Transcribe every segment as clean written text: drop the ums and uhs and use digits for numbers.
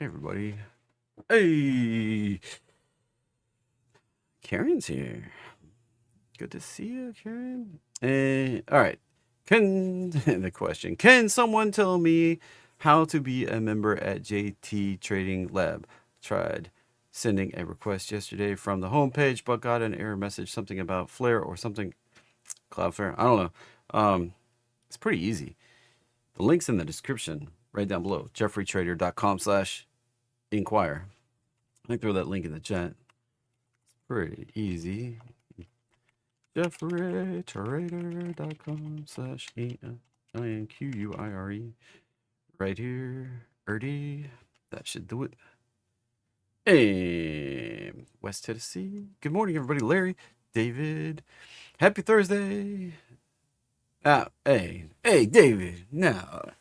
Everybody. Hey, Karen's here. Good to see you, Karen. All right. Can the question? Can someone tell me how to be a member at JT Trading Lab? Tried sending a request yesterday from the homepage, but got an error message, something about Flare or something. Cloudflare. I don't know. It's pretty easy. The link's in the description right down below. jeffreytrader.com/inquire. I throw that link in the chat. Pretty easy. jeffreytrader.com/inquire. Right here. Erdy. That should do it. And West Tennessee. Good morning, everybody. Larry, David. Happy Thursday. Hey, David. Now,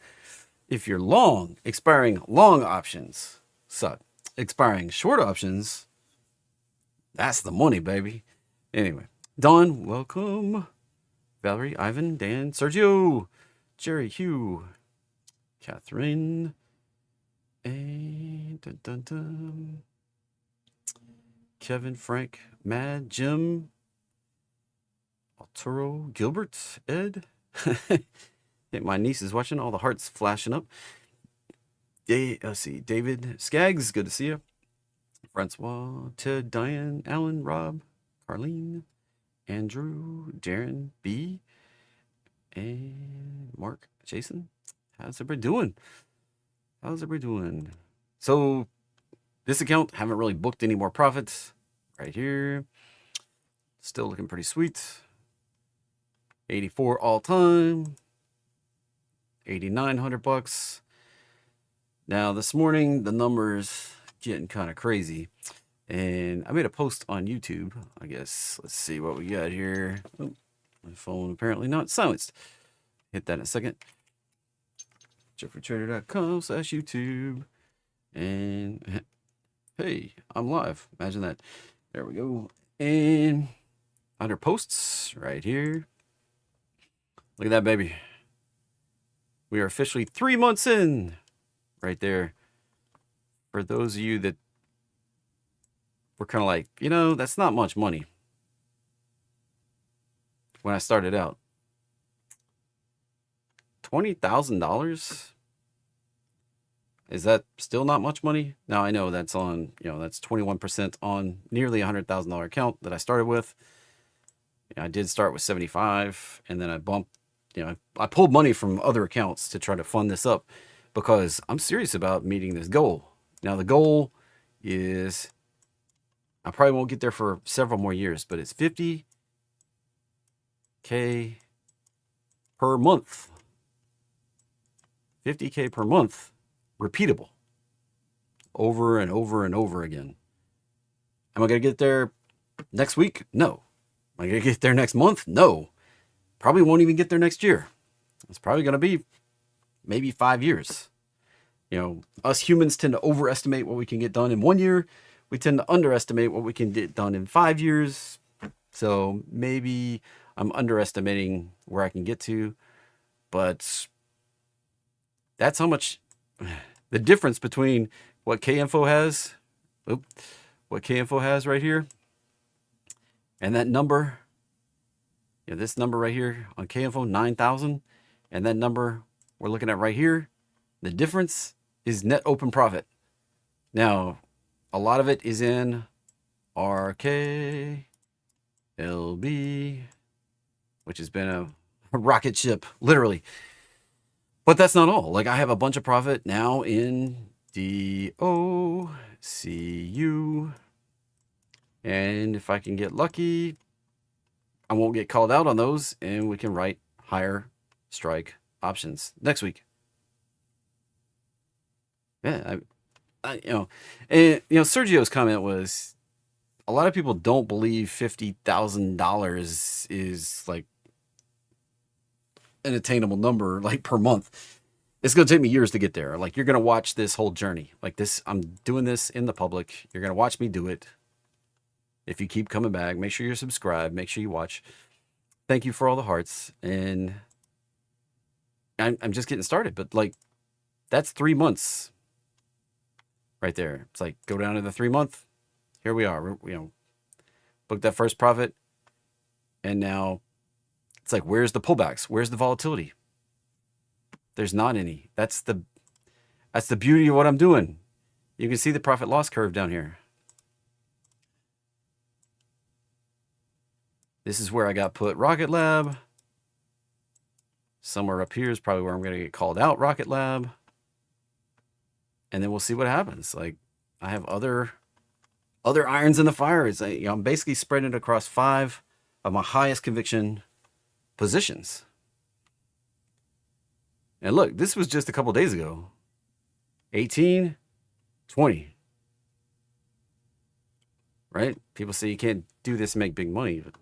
if you're long, expiring long options suck. Expiring short options, that's the money, baby. Anyway, Don, welcome. Valerie, Ivan, Dan, Sergio, Jerry, Hugh, Catherine, and Kevin, Frank, Mad, Jim, Arturo, Gilbert, Ed. My niece is watching. All the hearts flashing up. Let's see. David, Skaggs, good to see you. Francois, Ted, Diane, Alan, Rob, Carlene, Andrew, Darren, B, and Mark, Jason. How's everybody doing? So, this account, haven't really booked any more profits. Right here. Still looking pretty sweet. 84 all time. 8,900 bucks. Now, this morning, the numbers getting kind of crazy. And I made a post on YouTube, I guess. Let's see what we got here. Oh, my phone apparently not silenced. Hit that in a second. jeffreytrader.com/YouTube. And hey, I'm live. Imagine that. There we go. And under posts, right here. Look at that, baby. We are officially 3 months in. Right there. For those of you that were kind of like, that's not much money. When I started out. $20,000? Is that still not much money? Now, I know that's on, that's 21% on nearly $100,000 account that I started with. I did start with 75, and then I bumped, I pulled money from other accounts to try to fund this up because I'm serious about meeting this goal. Now, the goal is, I probably won't get there for several more years, but it's 50K per month. 50K per month, repeatable, over and over and over again. Am I going to get there next week? No. Am I going to get there next month? No. Probably won't even get there next year. It's probably going to be maybe 5 years. Us humans tend to overestimate what we can get done in 1 year. We tend to underestimate what we can get done in 5 years. So maybe I'm underestimating where I can get to, but that's how much the difference between what KInfo has, right here, and that number, this number right here on KInfo, 9,000, and that number we're looking at right here, the difference is net open profit. Now, a lot of it is in RKLB, which has been a rocket ship, literally. But that's not all. Like, I have a bunch of profit now in DOCU. And if I can get lucky, I won't get called out on those, and we can write higher strike options next week. Yeah, Sergio's comment was, a lot of people don't believe $50,000 is like an attainable number, like per month. It's going to take me years to get there. Like, you're going to watch this whole journey. Like this, I'm doing this in the public. You're going to watch me do it. If you keep coming back, make sure you're subscribed. Make sure you watch. Thank you for all the hearts. And I'm just getting started. But like, that's 3 months. right there. It's like go down to the 3-month. Here we are. Booked that first profit. And now it's like, where's the pullbacks? Where's the volatility? There's not any. That's the beauty of what I'm doing. You can see the profit loss curve down here. This is where I got put Rocket Lab. Somewhere up here is probably where I'm going to get called out Rocket Lab. And then we'll see what happens. Like, I have other irons in the fire. It's like, I'm basically spreading it across 5 of my highest conviction positions. And look, this was just a couple days ago. 18, 20. Right? People say you can't do this and make big money. But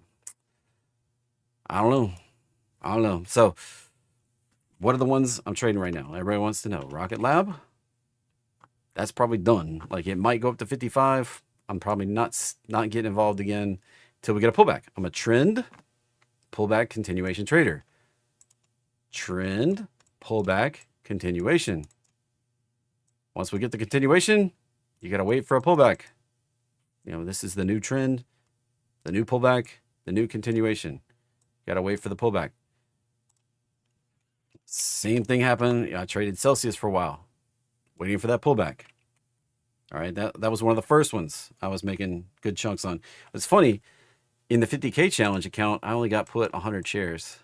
I don't know. So, what are the ones I'm trading right now? Everybody wants to know. Rocket Lab. That's probably done. Like, it might go up to 55. I'm probably not getting involved again till we get a pullback. I'm a trend pullback continuation trader. Trend pullback continuation. Once we get the continuation, you got to wait for a pullback. This is the new trend, the new pullback, the new continuation. Got to wait for the pullback. Same thing happened. I traded Celsius for a while, waiting for that pullback. All right, that was one of the first ones I was making good chunks on. It's funny, in the 50K challenge account, I only got put 100 shares.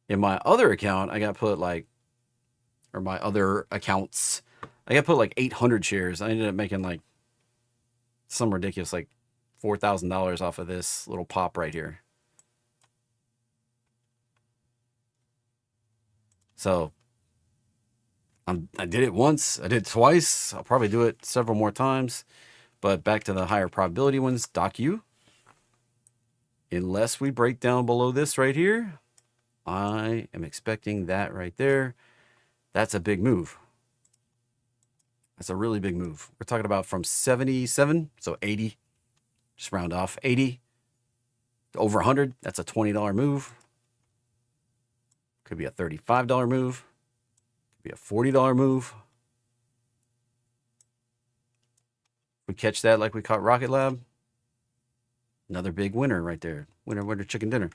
In my other account, I got put my other accounts, I got put like 800 shares. I ended up making like some ridiculous, like $4,000 off of this little pop right here. So I did it once. I did it twice. I'll probably do it several more times. But back to the higher probability ones, DocU. Unless we break down below this right here, I am expecting that right there. That's a big move. That's a really big move. We're talking about from 77, so 80, just round off, 80 to over 100. That's a $20 move. Could be a $35 move. Could be a $40 move. If we catch that like we caught Rocket Lab, another big winner right there. Winner, winner, chicken dinner.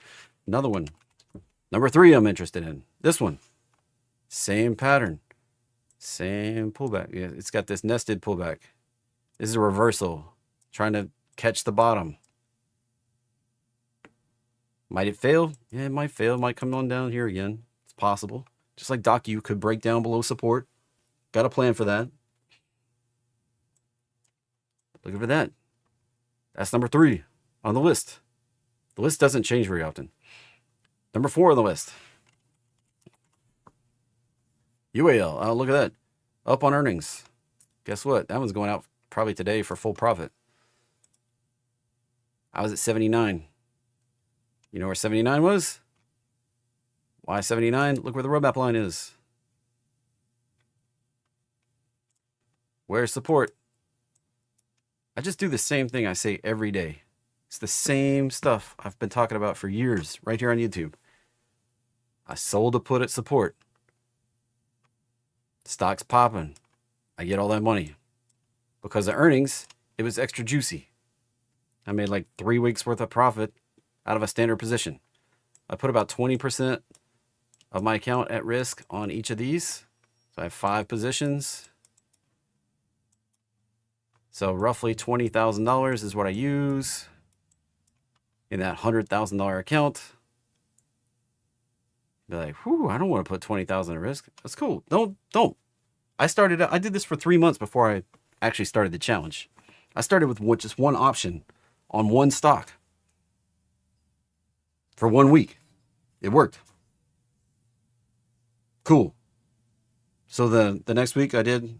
Another one. Number 3 I'm interested in. This one. Same pattern. Same pullback. Yeah, it's got this nested pullback. This is a reversal. Trying to catch the bottom. Might it fail? Yeah, it might fail. It might come on down here again. It's possible. Just like DocU could break down below support. Got a plan for that. Look for that. That's number 3 on the list. The list doesn't change very often. Number 4 on the list. UAL. Oh, look at that. Up on earnings. Guess what? That one's going out probably today for full profit. I was at 79. You know where 79 was? Why 79? Look where the roadmap line is. Where's support? I just do the same thing I say every day. It's the same stuff I've been talking about for years right here on YouTube. I sold a put at support. Stock's popping. I get all that money. Because of earnings, it was extra juicy. I made like 3 weeks worth of profit out of a standard position. I put about 20% of my account at risk on each of these. So I have 5 positions. So roughly $20,000 is what I use in that $100,000 account. Be like, whew, I don't want to put 20,000 at risk. That's cool. Don't. I did this for 3 months before I actually started the challenge. I started with just one option on one stock for 1 week. It worked. Cool. So the next week I did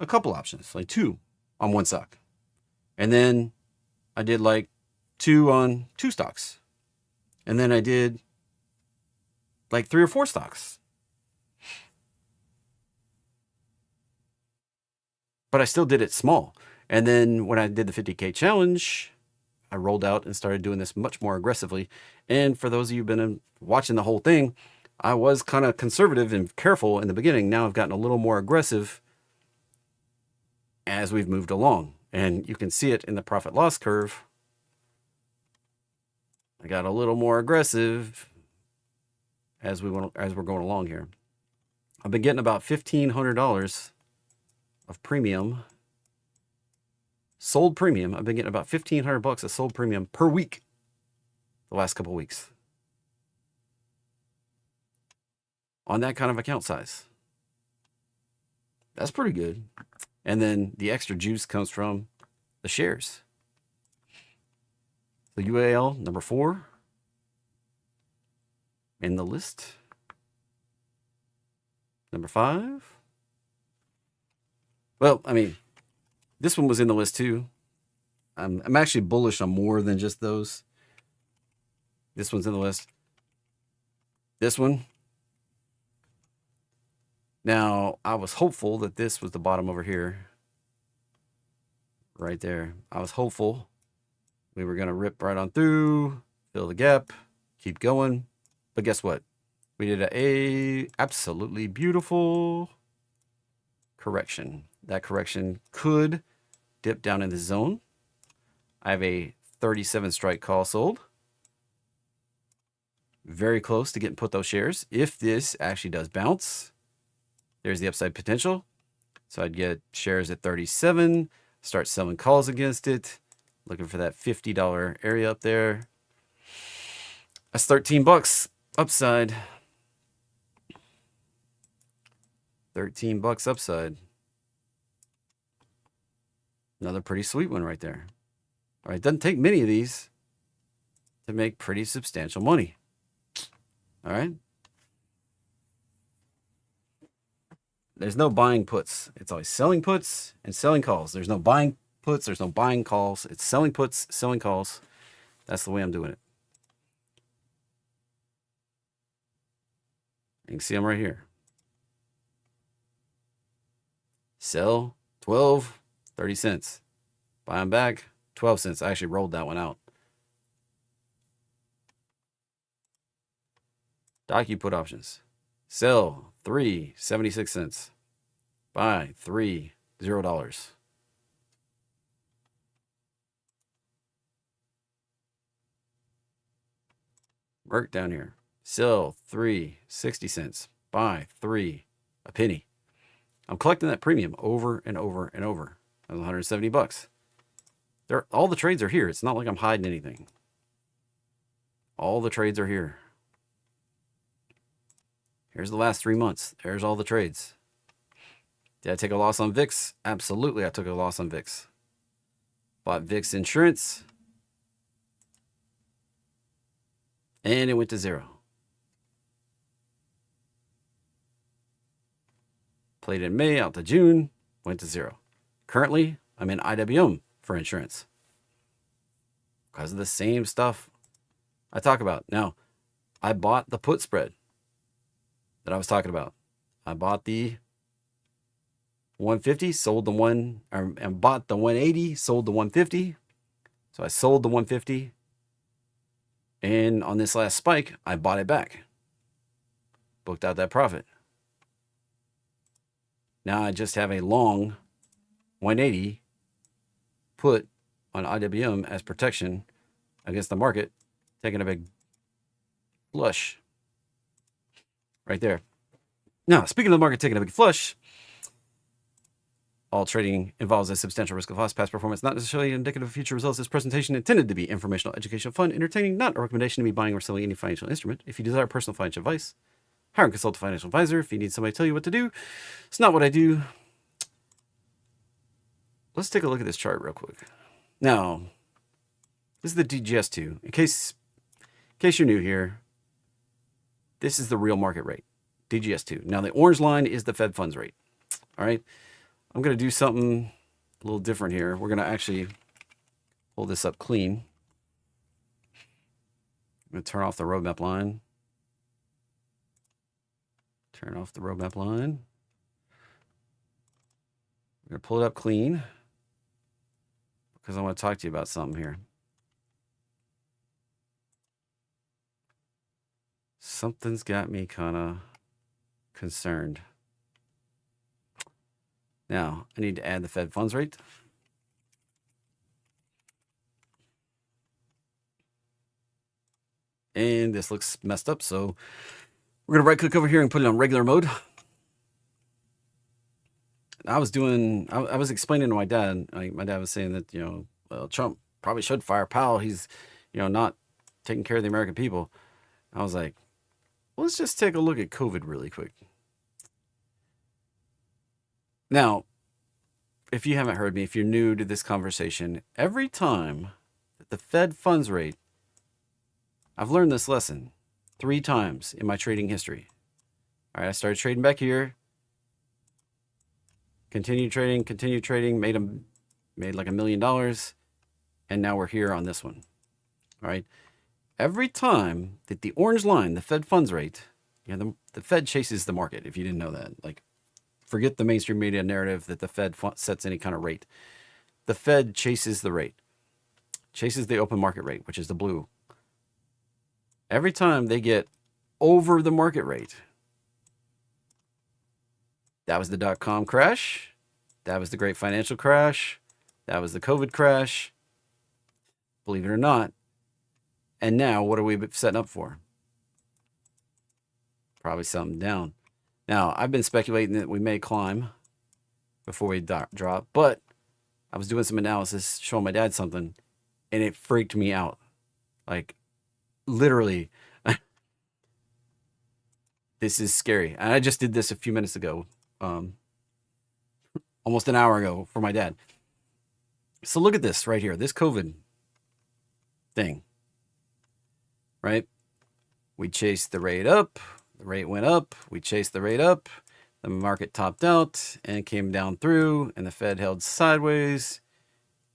a couple options, like 2 on one stock. And then I did like 2 on 2 stocks. And then I did like 3 or 4 stocks. But I still did it small. And then when I did the 50K challenge, I rolled out and started doing this much more aggressively. And for those of you who've been watching the whole thing, I was kind of conservative and careful in the beginning. Now I've gotten a little more aggressive as we've moved along. And you can see it in the profit loss curve. I got a little more aggressive as we're going along here. I've been getting about $1,500 of premium, sold premium. I've been getting about $1,500 of sold premium per week the last couple of weeks on that kind of account size. That's pretty good. And then the extra juice comes from the shares. The UAL number 4 in the list. Number 5. Well, I mean, this one was in the list too. I'm actually bullish on more than just those. This one's in the list. This one. Now, I was hopeful that this was the bottom over here. Right there. I was hopeful we were going to rip right on through, fill the gap, keep going. But guess what? We did a absolutely beautiful correction. That correction could dip down in the zone. I have a 37 strike call sold. Very close to getting put those shares. If this actually does bounce, there's the upside potential. So I'd get shares at 37, start selling calls against it, looking for that $50 area up there. That's $13 upside. $13 upside. Another pretty sweet one right there. All right, it doesn't take many of these to make pretty substantial money. All right. There's no buying puts. It's always selling puts and selling calls. There's no buying puts. There's no buying calls. It's selling puts, selling calls. That's the way I'm doing it. You can see them right here. Sell 12, 30 cents. Buy them back, 12 cents. I actually rolled that one out. Docu put options. Sell 3, 76 cents. Buy 3, $0. Merc down here. Sell 3, 60 cents. Buy 3, a penny. I'm collecting that premium over and over and over. That's $170. All the trades are here. It's not like I'm hiding anything. All the trades are here. Here's the last 3 months. There's all the trades. Did I take a loss on VIX? Absolutely, I took a loss on VIX. Bought VIX insurance. And it went to 0. Played in May out to June, went to 0. Currently, I'm in IWM for insurance because of the same stuff I talk about. Now, I bought the put spread that I was talking about. I bought the 150, sold the and bought the 180, sold the 150. So I sold the 150. And on this last spike, I bought it back. Booked out that profit. Now I just have a long 180 put on IWM as protection against the market, taking a big flush right there. Now, speaking of the market taking a big flush, all trading involves a substantial risk of loss. Past performance not necessarily indicative of future results. This presentation intended to be informational, educational, fun, entertaining, not a recommendation to be buying or selling any financial instrument. If you desire personal financial advice, hire and consult a financial advisor. If you need somebody to tell you what to do, it's not what I do. Let's take a look at this chart real quick. Now, this is the DGS2. In case you're new here, this is the real market rate, DGS2. Now, the orange line is the Fed funds rate. All right. I'm going to do something a little different here. We're going to actually pull this up clean. I'm going to turn off the roadmap line. Turn off the roadmap line. I'm going to pull it up clean because I want to talk to you about something here. Something's got me kind of concerned. Now, I need to add the Fed funds rate. And this looks messed up, so we're going to right-click over here and put it on regular mode. I was explaining to my dad, my dad was saying that, well, Trump probably should fire Powell. He's, not taking care of the American people. I was like, well, let's just take a look at COVID really quick. Now, if you haven't heard me, if you're new to this conversation, every time that the Fed funds rate, I've learned this lesson 3 times in my trading history. All right, I started trading back here. Continued trading, made like $1 million. And now we're here on this one. All right. Every time that the orange line, the Fed funds rate, the Fed chases the market, if you didn't know that. Like, forget the mainstream media narrative that the Fed sets any kind of rate. The Fed chases the rate, chases the open market rate, which is the blue. Every time they get over the market rate, that was the dot-com crash. That was the great financial crash. That was the COVID crash. Believe it or not. And now, what are we setting up for? Probably something down. Now, I've been speculating that we may climb before we drop, but I was doing some analysis, showing my dad something, and it freaked me out. Like, literally, this is scary. And I just did this a few minutes ago, almost an hour ago for my dad. So look at this right here, this COVID thing, right? We chased the rate up. The rate went up. We chased the rate up. The market topped out and came down through, and the Fed held sideways.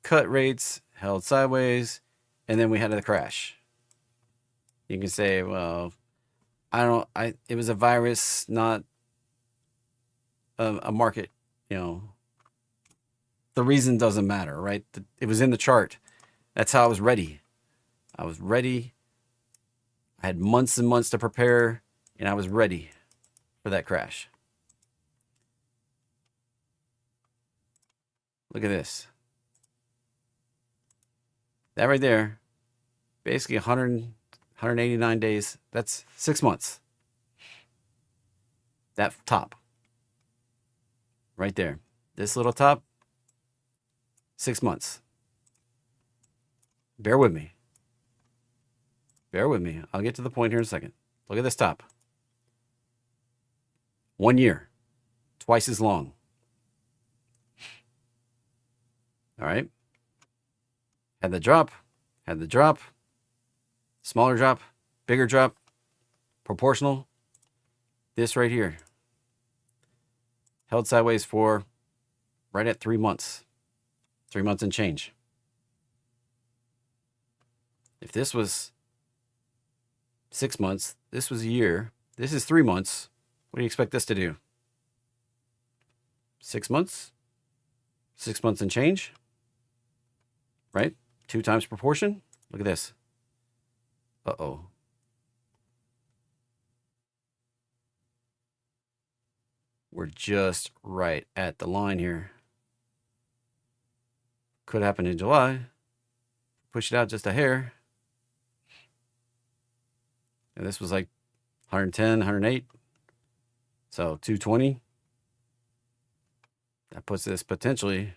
Cut rates, held sideways, and then we had a crash. You can say, well, it was a virus, not a market, The reason doesn't matter, right? It was in the chart. That's how I was ready. I was ready. I had months and months to prepare, and I was ready for that crash. Look at this. That right there, basically 189 days. That's 6 months. That top. Right there. This little top, 6 months. Bear with me. Bear with me. I'll get to the point here in a second. Look at this top. 1 year. Twice as long. All right. Had the drop. Smaller drop. Bigger drop. Proportional. This right here. Held sideways for right at 3 months. 3 months and change. If this was 6 months, this was a year, this is 3 months, what do you expect this to do? 6 months? 6 months and change? Right? 2 times proportion? Look at this. Uh-oh. We're just right at the line here. Could happen in July. Push it out just a hair. And this was like 110, 108. So 220. That puts this potentially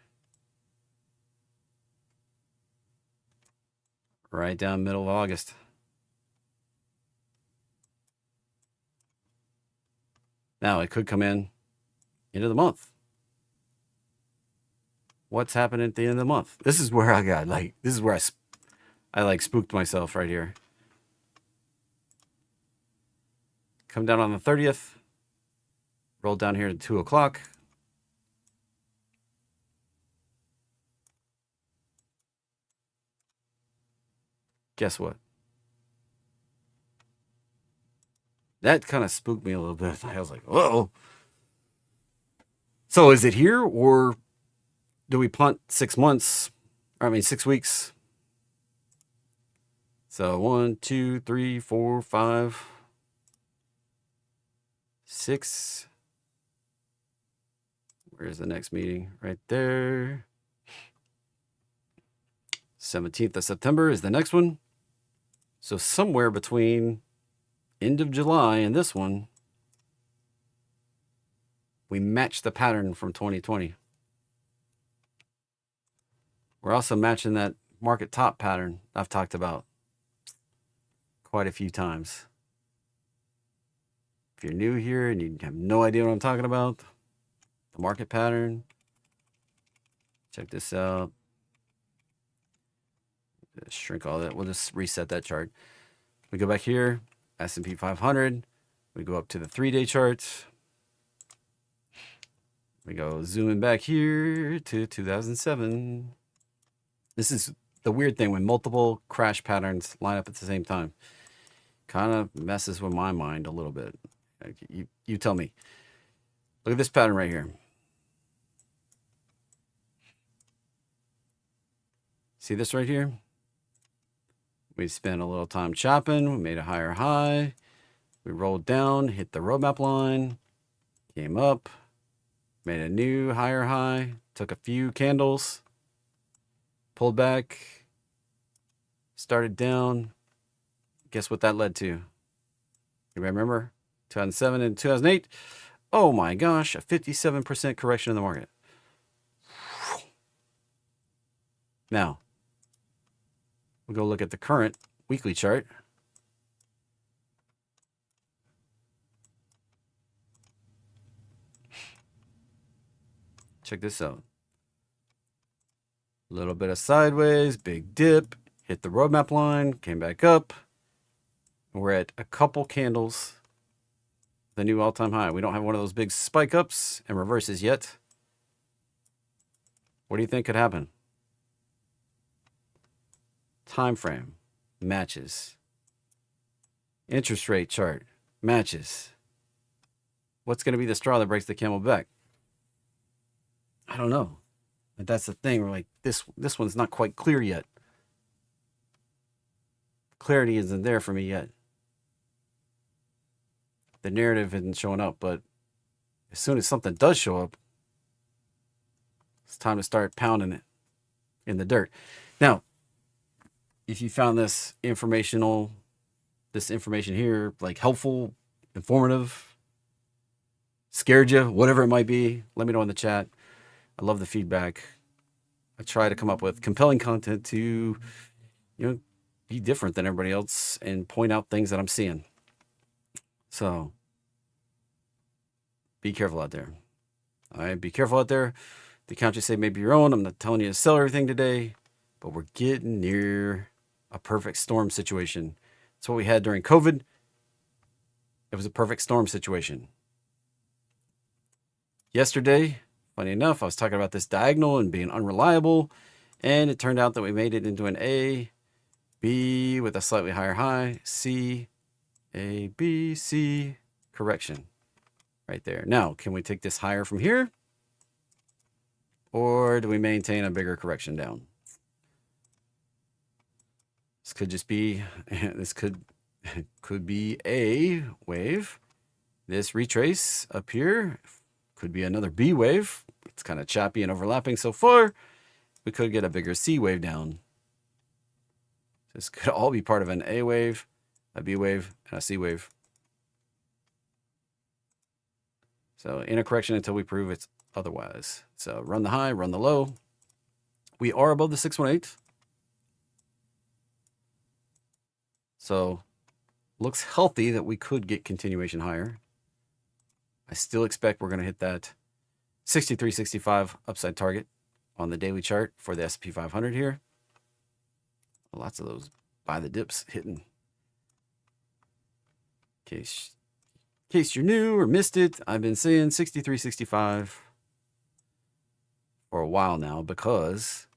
right down middle of August. Now it could come in end of the month. What's happening at the end of the month? This is where I got this is where I spooked myself right here. Come down on the 30th. Roll down here to 2 o'clock. Guess what? That kind of spooked me a little bit. I was like, whoa. So is it here, or do we punt 6 months? 6 weeks. So 1, 2, 3, 4, 5, 6. Where's the next meeting? Right there. 17th of September is the next one. So somewhere between end of July and this one, we match the pattern from 2020. We're also matching that market top pattern I've talked about quite a few times. If you're new here and you have no idea what I'm talking about, the market pattern, check this out. Shrink all that. We'll just reset that chart. We go back here, S&P 500. We go up to the 3-day charts. We go zooming back here to 2007. This is the weird thing when multiple crash patterns line up at the same time. Kind of messes with my mind a little bit. You tell me. Look at this pattern right here. See this right here? We spent a little time chopping. We made a higher high. We rolled down, hit the roadmap line, came up, made a new higher high, took a few candles, pulled back, started down. Guess what that led to? You remember? 2007 and 2008. Oh my gosh, a 57% correction in the market. Now, we'll go look at the current weekly chart. Check this out. A little bit of sideways, big dip, hit the roadmap line, came back up. We're at a couple candles, the new all-time high. We don't have one of those big spike ups and reverses yet. What do you think could happen? Time frame matches. Interest rate chart matches. What's going to be the straw that breaks the camel back? I don't know. But that's the thing. We're like, this one's not quite clear yet. Clarity isn't there for me yet. The narrative isn't showing up, but as soon as something does show up, it's time to start pounding it in the dirt. Now, if you found this information here, like helpful, informative, scared you, whatever it might be, let me know in the chat. I love the feedback. I try to come up with compelling content to, be different than everybody else and point out things that I'm seeing. So be careful out there. All right, be careful out there. The account you say may be your own. I'm not telling you to sell everything today, but we're getting near a perfect storm situation. That's what we had during COVID. It was a perfect storm situation. Yesterday, funny enough, I was talking about this diagonal and being unreliable, and it turned out that we made it into an A, B with a slightly higher high, C, A, B, C, correction right there. Now, can we take this higher from here? Or do we maintain a bigger correction down? This could just be, this could be a wave. This retrace up here could be another B wave. It's kind of choppy and overlapping so far. We could get a bigger C wave down. This could all be part of an A wave, a B wave, and a C wave. So in a correction until we prove it's otherwise. So run the high, run the low. We are above the 618. So looks healthy that we could get continuation higher. I still expect we're going to hit that 63.65 upside target on the daily chart for the S&P 500 here. Lots of those buy the dips hitting. In case you're new or missed it, I've been saying 63.65 for a while now because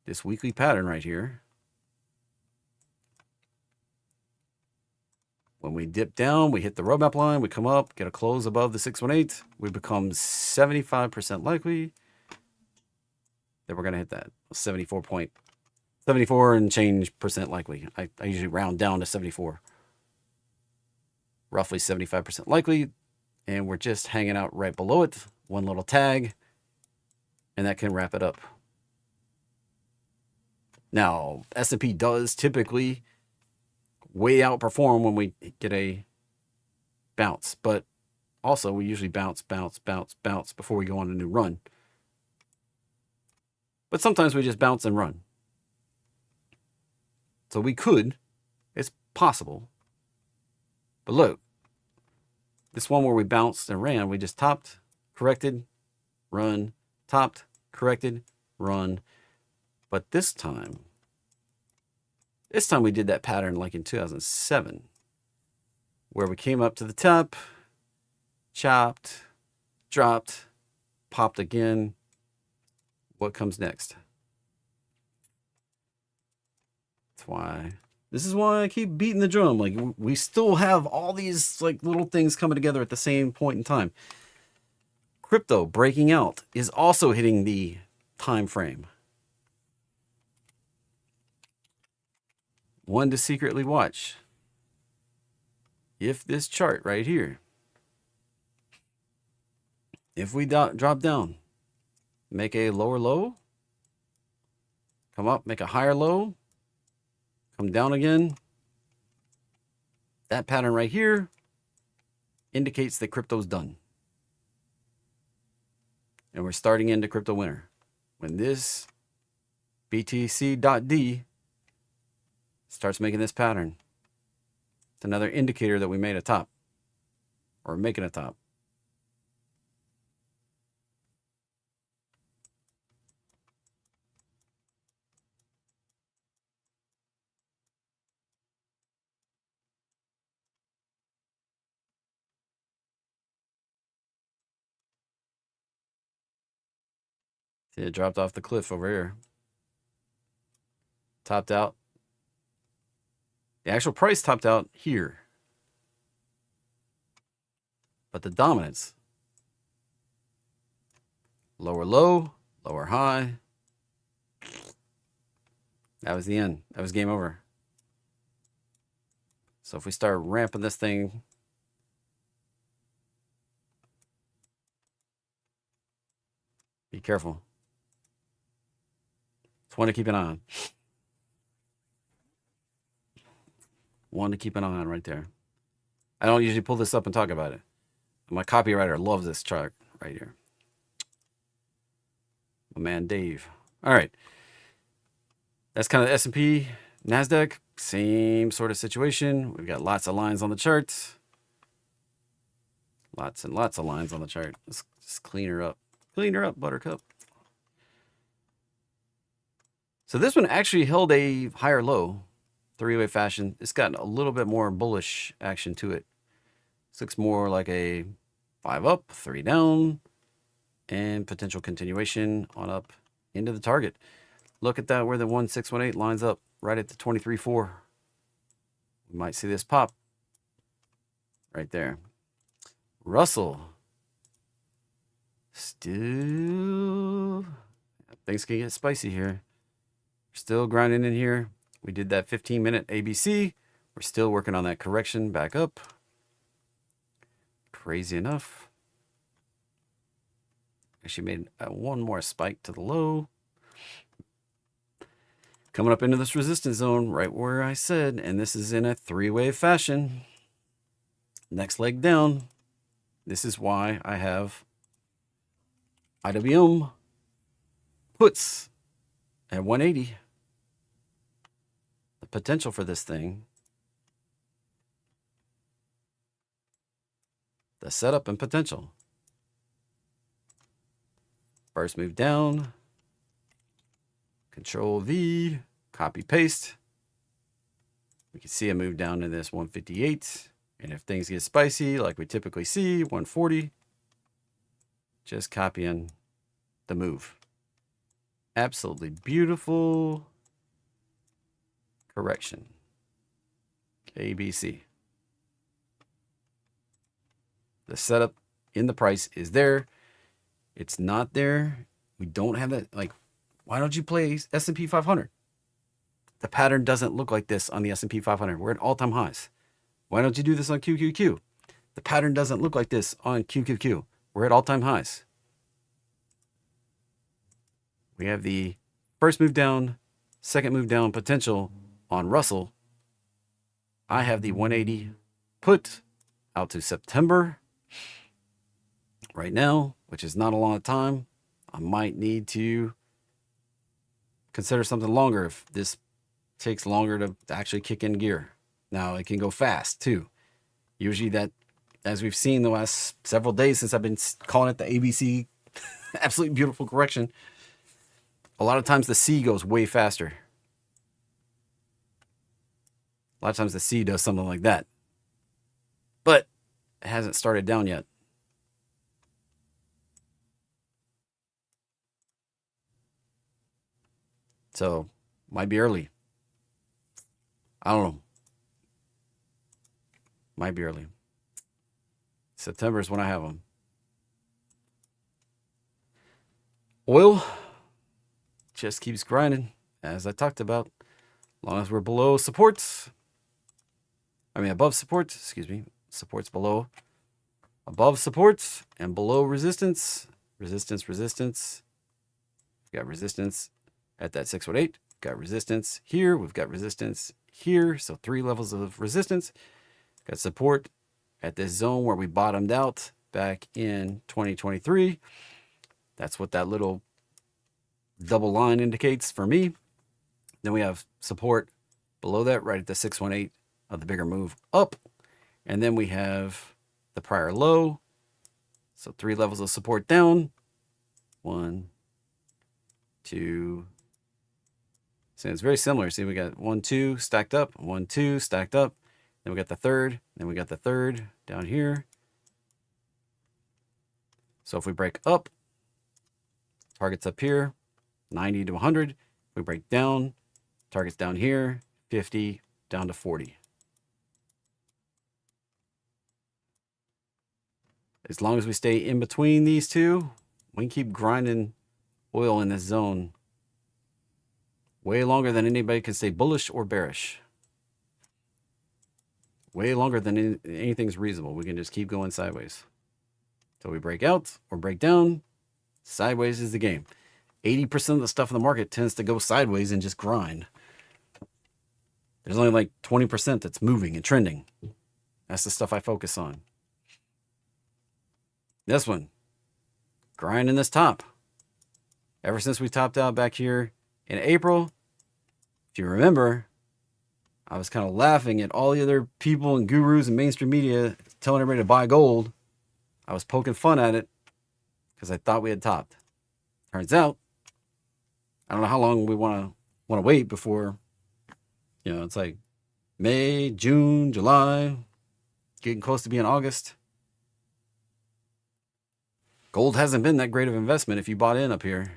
this weekly pattern right here, when we dip down, we hit the roadmap line, we come up, get a close above the 618, we become 75% likely that we're going to hit that 74 and change percent likely. I usually round down to 74. Roughly 75% likely, and we're just hanging out right below it. one little tag, and that can wrap it up. Now, S&P does typically way outperform when we get a bounce, but also we usually bounce before we go on a new run. But sometimes we just bounce and run. So we could, it's possible. But look, this one where we bounced and ran, we just topped, corrected, run, topped, corrected, run. But this time we did that pattern like in 2007, where we came up to the top, chopped, dropped, popped again. What comes next? This is why I keep beating the drum. Like, we still have all these like little things coming together at the same point in time. Crypto breaking out is also hitting the time frame. One to secretly watch. If this chart right here, if we drop down, make a lower low, come up, make a higher low, come down again, that pattern right here indicates that crypto's done. And we're starting into crypto winter. When this BTC.D starts making this pattern, it's another indicator that we made a top, or making a top. See, it dropped off the cliff over here. Topped out. The actual price topped out here. But the dominance, lower low, lower high. That was the end. That was game over. So if we start ramping this thing, be careful. It's one to keep an eye on. One to keep an eye on right there. I don't usually pull this up and talk about it. My copywriter loves this chart right here. My man Dave. All right. That's kind of S&P, NASDAQ. Same sort of situation. We've got lots of lines on the chart. Lots and lots of lines on the chart. Let's just clean her up. Clean her up, Buttercup. So this one actually held a higher low, three-way fashion. It's got a little bit more bullish action to it. This looks more like a 5 up, 3 down, and potential continuation on up into the target. Look at that, where the 1618 lines up right at the 23.4. We might see this pop right there. Russell. Still, things can get spicy here. Still grinding in here. We did that 15-minute ABC. We're still working on that correction back up. Crazy enough. Actually made one more spike to the low. Coming up into this resistance zone right where I said, and this is in a three-way fashion. Next leg down. This is why I have IWM puts at 180. The potential for this thing, the setup and potential. First move down, Control V, copy paste. We can see a move down to this 158. And if things get spicy, like we typically see, 140, just copying the move. Absolutely beautiful correction. ABC. The setup in the price is there. It's not there. We don't have that. Like, why don't you play S&P 500? The pattern doesn't look like this on the S&P 500. We're at all-time highs. Why don't you do this on QQQ? The pattern doesn't look like this on QQQ. We're at all-time highs. We have the first move down, second move down potential on Russell. I have the 180 put out to September right now, which is not a long time. I might need to consider something longer if this takes longer to actually kick in gear. Now, it can go fast too. Usually that, as we've seen the last several days since I've been calling it the ABC absolutely beautiful correction, a lot of times the C goes way faster. A lot of times the C does something like that. But it hasn't started down yet. So, might be early. I don't know. Might be early. September is when I have them. Oil just keeps grinding, as I talked about. As long as we're below supports. Above supports, excuse me. Supports below. Above supports and below resistance. Resistance. We've got resistance at that 618. Got resistance here. We've got resistance here. So 3 levels of resistance. Got support at this zone where we bottomed out back in 2023. That's what that little double line indicates for me. Then we have support below that, right at the 618 of the bigger move up. And then we have the prior low. So 3 levels of support down. 1, 2. So it's very similar. See, we got 1, 2 stacked up, 1, 2 stacked up. Then we got the third. Then we got the third down here. So if we break up, target's up here, 90 to 100. If we break down, target's down here, 50 down to 40. As long as we stay in between these two, we can keep grinding oil in this zone way longer than anybody can stay bullish or bearish. Way longer than anything's reasonable. We can just keep going sideways till we break out or break down. Sideways is the game. 80% of the stuff in the market tends to go sideways and just grind. There's only like 20% that's moving and trending. That's the stuff I focus on. This one, grinding this top. Ever since we topped out back here in April, if you remember, I was kind of laughing at all the other people and gurus and mainstream media telling everybody to buy gold. I was poking fun at it because I thought we had topped. Turns out, I don't know how long we want to wait before, it's like May, June, July, getting close to being August. Gold hasn't been that great of an investment if you bought in up here.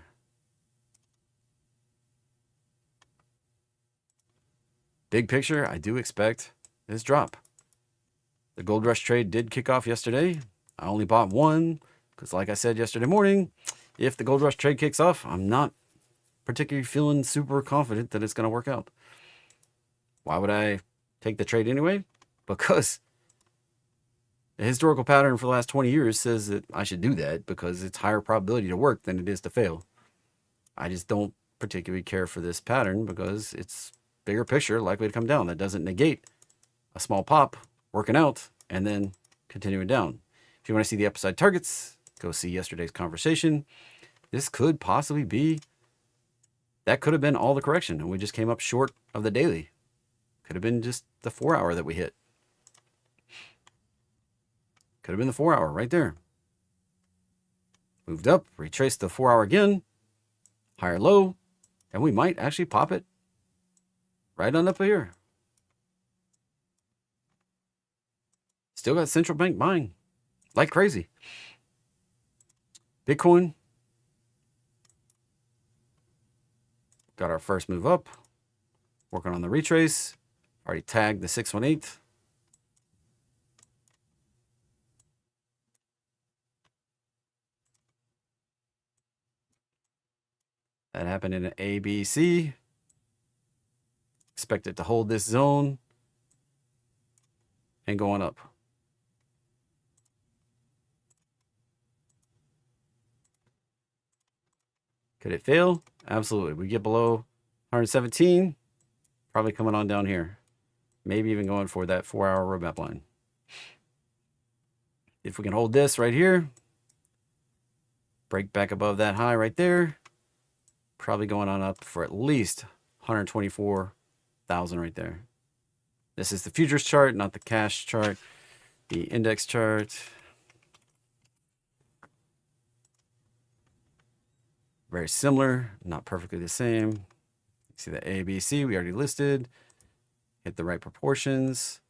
Big picture, I do expect this drop. The gold rush trade did kick off yesterday. I only bought one because, like I said yesterday morning, if the gold rush trade kicks off, I'm not particularly feeling super confident that it's going to work out. Why would I take the trade anyway? Because the historical pattern for the last 20 years says that I should do that because it's higher probability to work than it is to fail. I just don't particularly care for this pattern because it's bigger picture likely to come down. That doesn't negate a small pop working out and then continuing down. If you want to see the upside targets, go see yesterday's conversation. This could possibly be, that could have been all the correction and we just came up short of the daily. Could have been just the 4 hour that we hit. Could have been the 4 hour right there. Moved up, retraced the 4 hour again, higher low, and we might actually pop it right on up here. Still got central bank buying like crazy. Bitcoin got our first move up. Working on the retrace. Already tagged the 618. That happened in an ABC. Expect it to hold this zone and going up. Could it fail? Absolutely. We get below 117, probably coming on down here. Maybe even going for that 4-hour roadmap line. If we can hold this right here, break back above that high right there, probably going on up for at least 124,000 right there. This is the futures chart, not the cash chart, the index chart. Very similar, not perfectly the same. See the A, B, C we already listed. Hit the right proportions.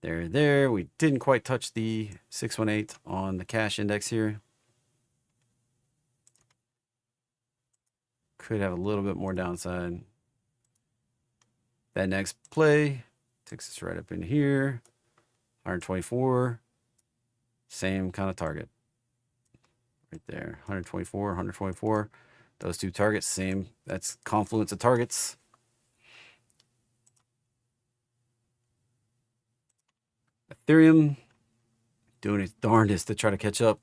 There. We didn't quite touch the 618 on the cash index here. Could have a little bit more downside. That next play takes us right up in here. 124. Same kind of target. Right there. 124, 124. Those two targets, same. That's confluence of targets. Ethereum doing its darndest to try to catch up.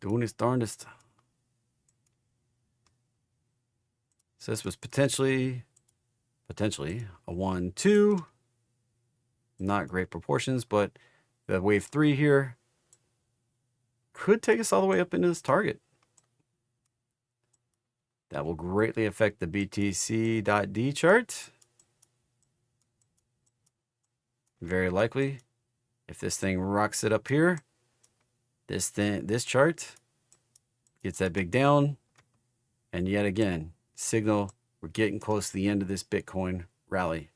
Doing its darndest. So this was potentially a 1, 2. Not great proportions, but the wave 3 here could take us all the way up into this target. That will greatly affect the BTC.D chart. Very likely, if this thing rocks it up here, this chart gets that big down, and yet again, signal we're getting close to the end of this Bitcoin rally,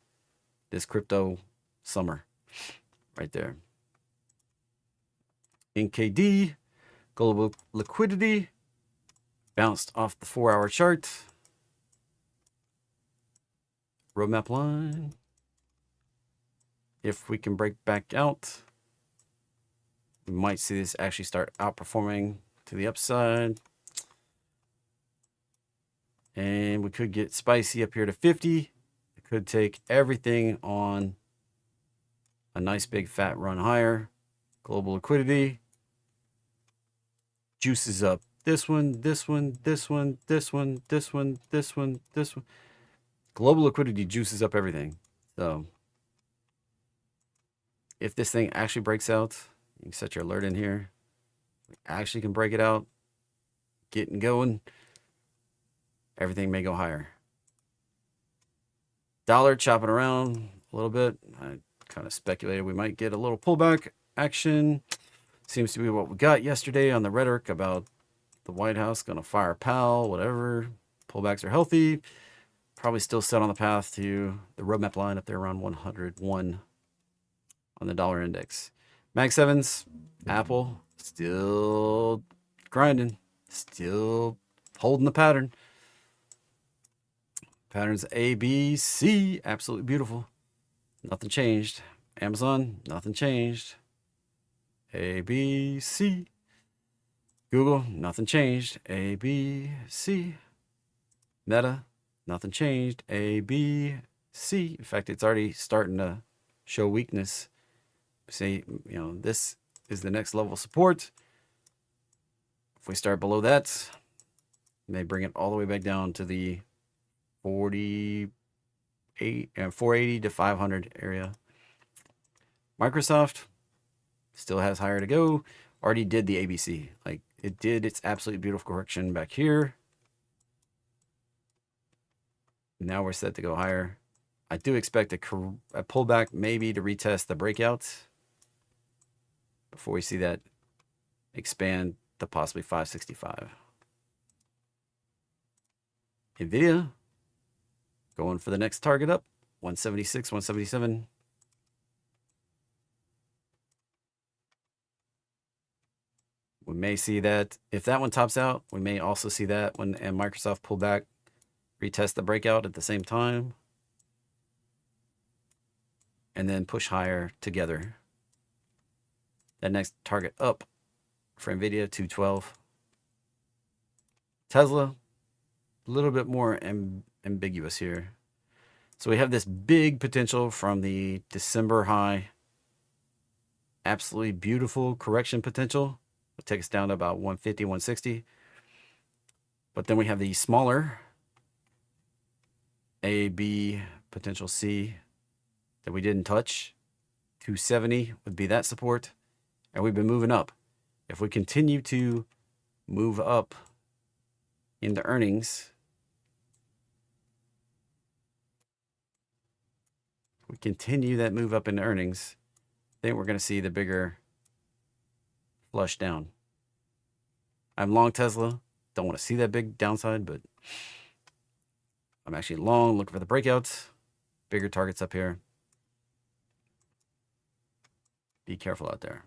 this crypto summer, right there. NKD, global liquidity, bounced off the 4-hour chart. Roadmap line. If we can break back out, we might see this actually start outperforming to the upside. And we could get spicy up here to 50. It could take everything on a nice big fat run higher. Global liquidity juices up this one, this one, this one, this one, this one, this one, this one. Global liquidity juices up everything. So if this thing actually breaks out, you can set your alert in here. We actually can break it out, getting going. Everything may go higher. Dollar chopping around a little bit. I kind of speculated we might get a little pullback action. Seems to be what we got yesterday on the rhetoric about the White House going to fire Powell, whatever. Pullbacks are healthy. Probably still set on the path to the roadmap line up there around 101 on the dollar index. Mag 7s, Apple, still grinding. Still holding the pattern. Patterns A, B, C, absolutely beautiful. Nothing changed. Amazon, nothing changed. A, B, C. Google, nothing changed. A, B, C. Meta, nothing changed. A, B, C. In fact, it's already starting to show weakness. Say, this is the next level of support. If we start below that, may bring it all the way back down to the 480 to 500 area. Microsoft still has higher to go. Already did the ABC. Like, it did its absolutely beautiful correction back here. Now we're set to go higher. I do expect a pullback, maybe to retest the breakout before we see that expand to possibly 565. NVIDIA going for the next target up, 176, 177. We may see that if that one tops out, we may also see that when Microsoft pull back, retest the breakout at the same time, and then push higher together. That next target up for NVIDIA, 212. Tesla, a little bit more ambiguous here. So we have this big potential from the December high. Absolutely beautiful correction potential. It'll take us down to about 150, 160. But then we have the smaller A, B, potential C that we didn't touch. 270 would be that support. And we've been moving up. If we continue to move up into earnings, we continue that move up into earnings, then we're going to see the bigger flush down. I'm long Tesla. Don't want to see that big downside, but I'm actually long, looking for the breakouts. Bigger targets up here. Be careful out there.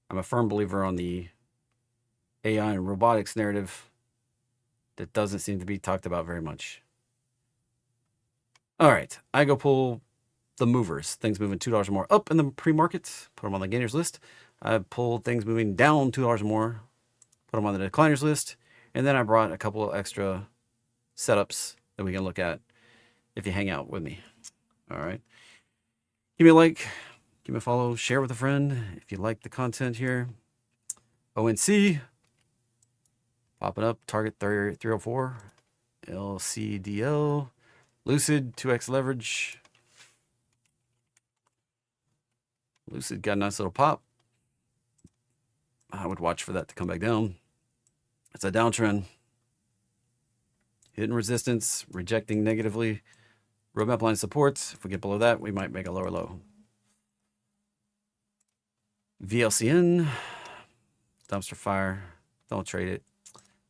I'm a firm believer on the AI and robotics narrative that doesn't seem to be talked about very much. All right, I go pull the movers. Things moving $2 or more up in the pre-market. Put them on the gainers list. I pulled things moving down $2 or more. Put them on the decliners list. And then I brought a couple of extra setups that we can look at if you hang out with me. All right. Give me a like. Give me a follow. Share with a friend if you like the content here. ONC. Popping up. Target 304. LCDL. Lucid. 2x leverage. Lucid got a nice little pop. I would watch for that to come back down. It's a downtrend. Hitting resistance, rejecting negatively. Roadmap line supports. If we get below that, we might make a lower low. VLCN, dumpster fire. Don't trade it.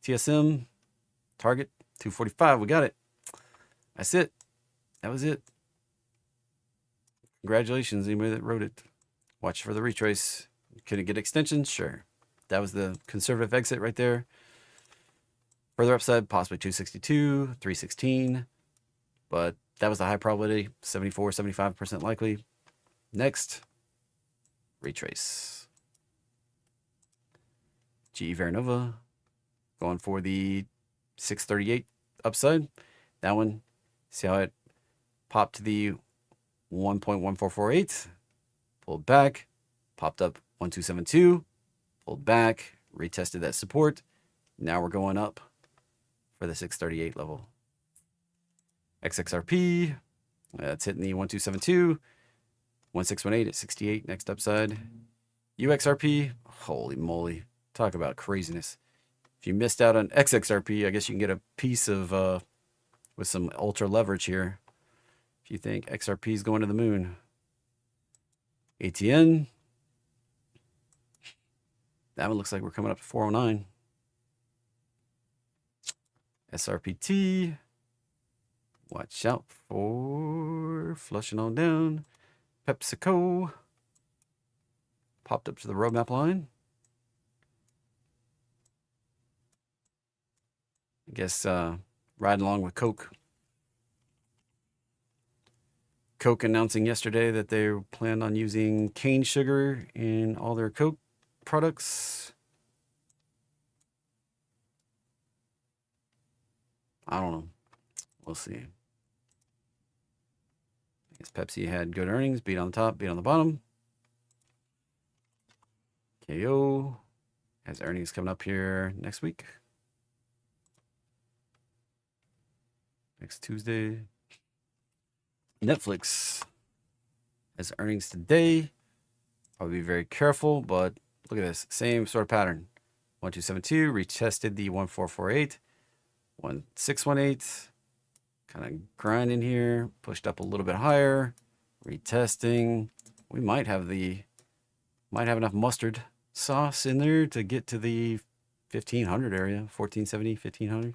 TSM, target 245. We got it. That's it. That was it. Congratulations, anybody that wrote it. Watch for the retrace. Can it get extensions? Sure. That was the conservative exit right there. Further upside, possibly 262, 316. But that was the high probability, 74, 75% likely. Next, retrace. GE Veranova going for the 638 upside. That one, see how it popped to the 1.1448, pulled back, popped up 1272, pulled back, retested that support. Now we're going up for the 638 level. XXRP, that's hitting the 1272, 1618 at 68, next upside. UXRP, holy moly, talk about craziness. If you missed out on XXRP, I guess you can get a piece of, with some ultra leverage here. If you think XRP is going to the moon. ATN, that one looks like we're coming up to 409. SRPT, watch out for flushing on down. PepsiCo, popped up to the roadmap line. I guess riding along with Coke. Coke announcing yesterday that they plan on using cane sugar in all their Coke products. I don't know. We'll see. I guess Pepsi had good earnings. Beat on the top, beat on the bottom. KO has earnings coming up here next week. Next Tuesday. Netflix has earnings today. Probably be very careful, but look at this. Same sort of pattern. 1272, retested the 1448. 1618. Kind of grinding here. Pushed up a little bit higher. Retesting. We might have enough mustard sauce in there to get to the 1500 area. 1470, 1500.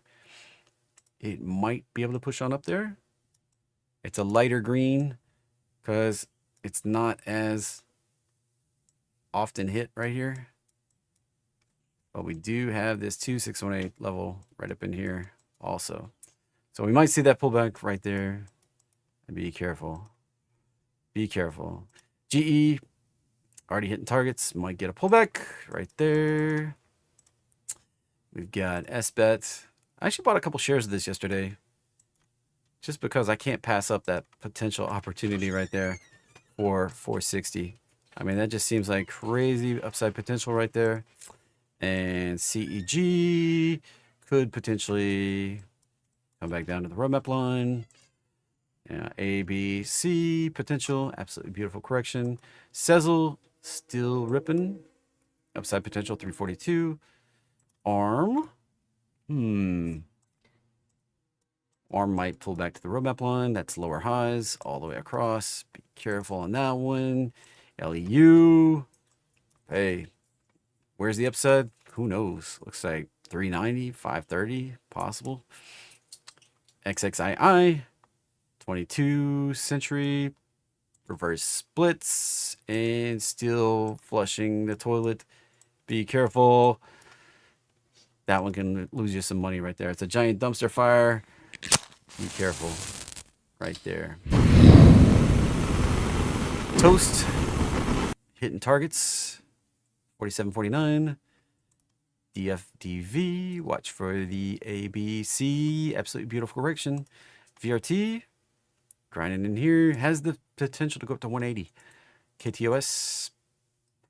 It might be able to push on up there. It's a lighter green because it's not as often hit right here. But we do have this 2618 level right up in here also. So we might see that pullback right there. And be careful. Be careful. GE already hitting targets. Might get a pullback right there. We've got SBET. I actually bought a couple shares of this yesterday, just because I can't pass up that potential opportunity right there for 460. I mean, that just seems like crazy upside potential right there. And CEG, could potentially come back down to the roadmap line. Yeah, A, B, C, potential, absolutely beautiful correction. Sezzle, still ripping. Upside potential, 342. Arm. Arm might pull back to the roadmap line. That's lower highs all the way across. Be careful on that one. LEU. Hey, where's the upside? Who knows? Looks like 390, 530, possible. XXII. 22 century. Reverse splits. And still flushing the toilet. Be careful. That one can lose you some money right there. It's a giant dumpster fire. Be careful. Right there. Toast. Hitting targets. 47.49. DFDV. Watch for the ABC. Absolutely beautiful correction. VRT. Grinding in here. Has the potential to go up to 180. KTOS.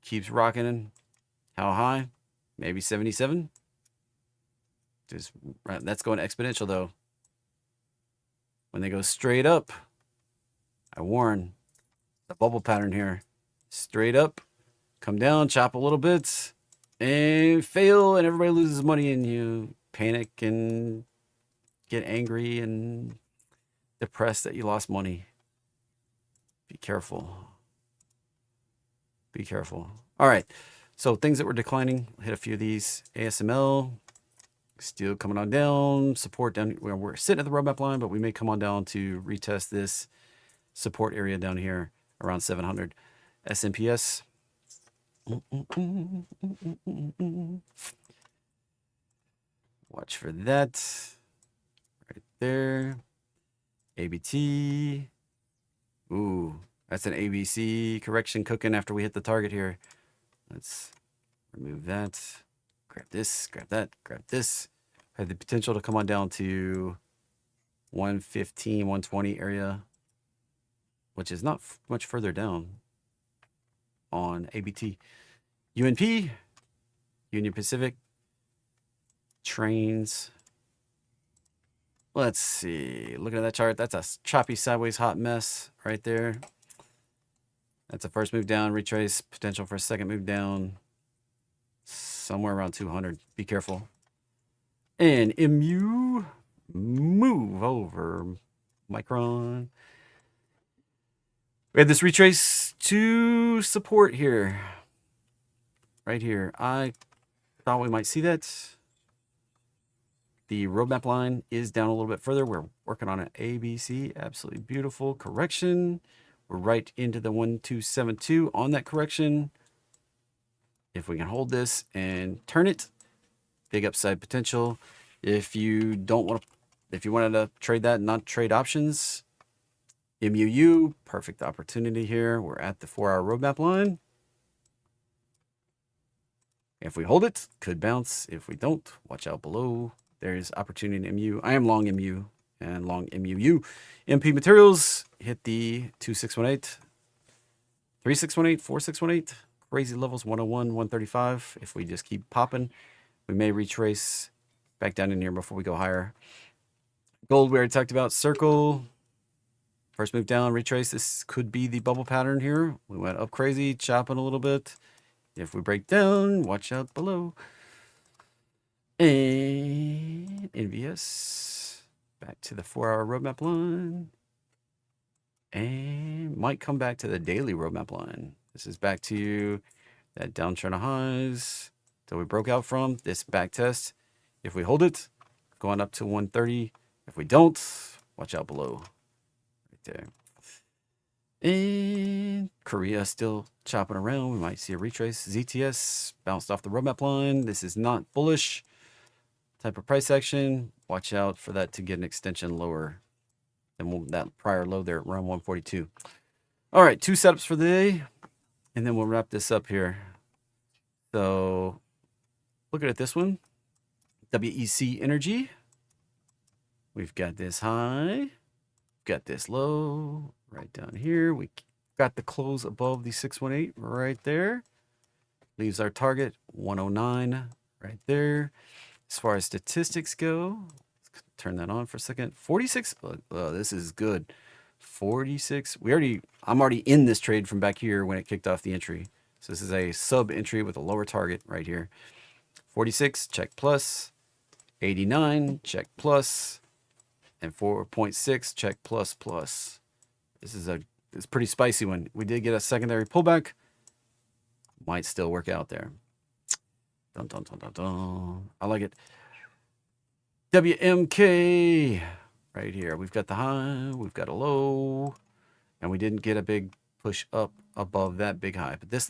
Keeps rocking. How high? Maybe 77. Just that's going exponential though. When they go straight up, I warn, the bubble pattern here. Straight up, come down, chop a little bit, and fail, and everybody loses money, and you panic and get angry and depressed that you lost money. Be careful. Be careful. All right, so things that were declining, hit a few of these. ASML. Still coming on down, support down where we're sitting at the roadmap line, but we may come on down to retest this support area down here around 700. SNPS. Watch for that. Right there. ABT. Ooh, that's an ABC correction cooking after we hit the target here. Let's remove that. Grab this, grab that, grab this. Had the potential to come on down to 115, 120 area, which is not much further down on ABT. UNP, Union Pacific, trains. Let's see. Looking at that chart, that's a choppy sideways hot mess right there. That's a first move down, retrace, potential for a second move down. Somewhere around 200. Be careful. And MU, move over. Micron. We had this retrace to support here. Right here. I thought we might see that. The roadmap line is down a little bit further. We're working on an ABC. Absolutely beautiful correction. We're right into the 1272 on that correction. If we can hold this and turn it, big upside potential. If you don't want to, if you wanted to trade that and not trade options, MUU, perfect opportunity here. We're at the 4-hour roadmap line. If we hold it, could bounce. If we don't, watch out below. There's opportunity in MU. I am long MU and long MUU. MP Materials hit the 2618, 3618, 4618. Crazy levels, 101, 135. If we just keep popping, we may retrace back down in here before we go higher. Gold, we already talked about. Circle. First move down, retrace. This could be the bubble pattern here. We went up crazy, chopping a little bit. If we break down, watch out below. And NVS. Back to the 4-hour roadmap line. And might come back to the daily roadmap line. This is back to that downtrend of highs that we broke out from. This back test. If we hold it, going up to 130. If we don't, watch out below. Right there. And Korea still chopping around. We might see a retrace. ZTS bounced off the roadmap line. This is not bullish type of price action. Watch out for that to get an extension lower than that prior low there around 142. All right, 2 setups for the day, and then we'll wrap this up here. So looking at this one, WEC Energy. We've got this high, got this low right down here. We got the close above the 618 right there. Leaves our target 109 right there. As far as statistics go, let's turn that on for a second. 46. This is good. 46. I'm already in this trade from back here when it kicked off the entry. So this is a sub entry with a lower target right here. 46, check plus. 89, check plus. And 4.6, check plus plus. This is it's a pretty spicy one. We did get a secondary pullback. Might still work out there. Dun, dun, dun, dun, dun. I like it. WMK right here. We've got the high, we've got a low, and we didn't get a big push up above that big high. But this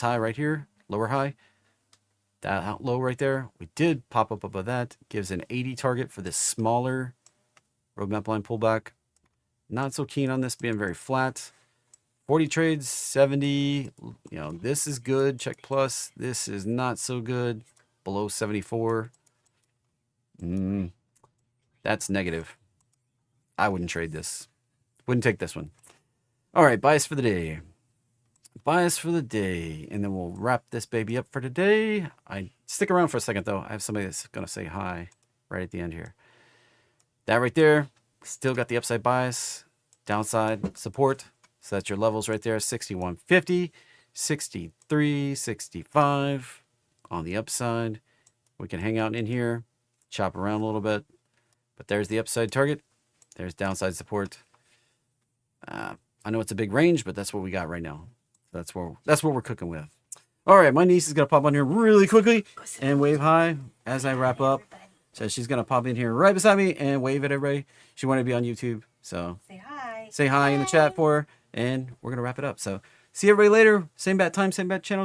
high right here, lower high, that low right there, we did pop up above that. Gives an 80 target for this smaller roadmap line pullback. Not so keen on this being very flat. 40 trades, 70. This is good. Check plus. This is not so good. Below 74. That's negative. I wouldn't trade this. Wouldn't take this one. All right, bias for the day. Bias for the day. And then we'll wrap this baby up for today. Stick around for a second, though. I have somebody that's going to say hi right at the end here. That right there, still got the upside bias. Downside support. So that's your levels right there. 61.50, 63, 65 on the upside. We can hang out in here, chop around a little bit. But there's the upside target. There's downside support. I know it's a big range, but that's what we got right now. That's what we're cooking with. All right, my niece is going to pop on here really quickly and wave hi as I wrap up. So she's going to pop in here right beside me and wave at everybody. She wanted to be on YouTube. So say hi. Say hi in the chat for her. And we're going to wrap it up. So see everybody later. Same bat time, same bat channel tomorrow.